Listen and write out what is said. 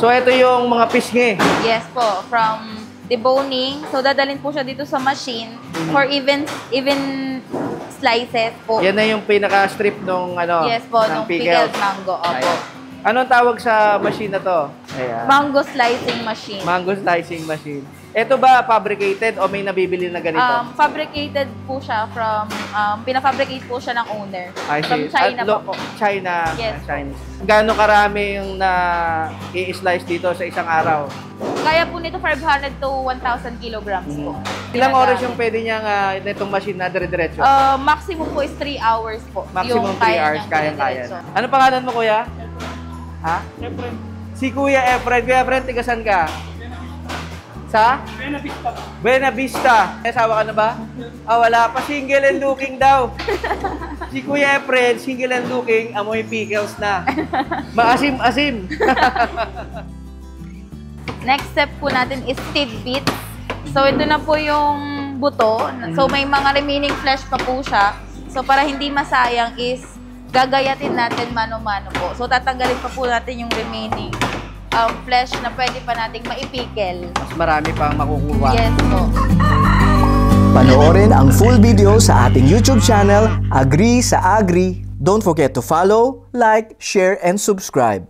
So, ito yung mga pisngi. Yes po, from deboning. So, dadalhin po siya dito sa machine for even slices po. Yan na yung pinaka-strip nung ano, Yes po, ng nung pickled mango. Opo. Ayan. Anong tawag sa machine na to? Ayan. Mango slicing machine. Mango slicing machine. Ito ba fabricated o may nabibili na ganito? Fabricated po siya from, pinafabricate po siya ng owner. I From see. China pa po. China. Yes. Chinese. Gaano karami yung i-slice dito sa isang araw? Kaya po nito 500 to 1,000 kilograms po. Ilang oras yung pwede niyang nitong machine na dire-diretso? Maximum po is 3 hours po. Maximum yung 3 hours, niyang kaya-kaya. dire-diretso. Ano pangalan mo, kuya? Ha? Efren. Si Kuya Efren. Kuya Efren, tigasan ka? Sa? Buena Vista. Buena Vista. May asawa ka na ba? Wala pa. Single and looking daw. Si Kuya Efren, single and looking, amoy pickles na. Maasim-asim. Next step po natin is tidbits. So, ito na po yung buto. So, may mga remaining flesh pa po siya. So, para hindi masayang is gagayatin natin mano-mano po. So, tatanggalin pa po natin yung remaining flesh na pwede pa nating maipikel. Mas marami pang makukuha. Yes po. Panoorin ang full video sa ating YouTube channel, Agree sa Agri. Don't forget to follow, like, share, and subscribe.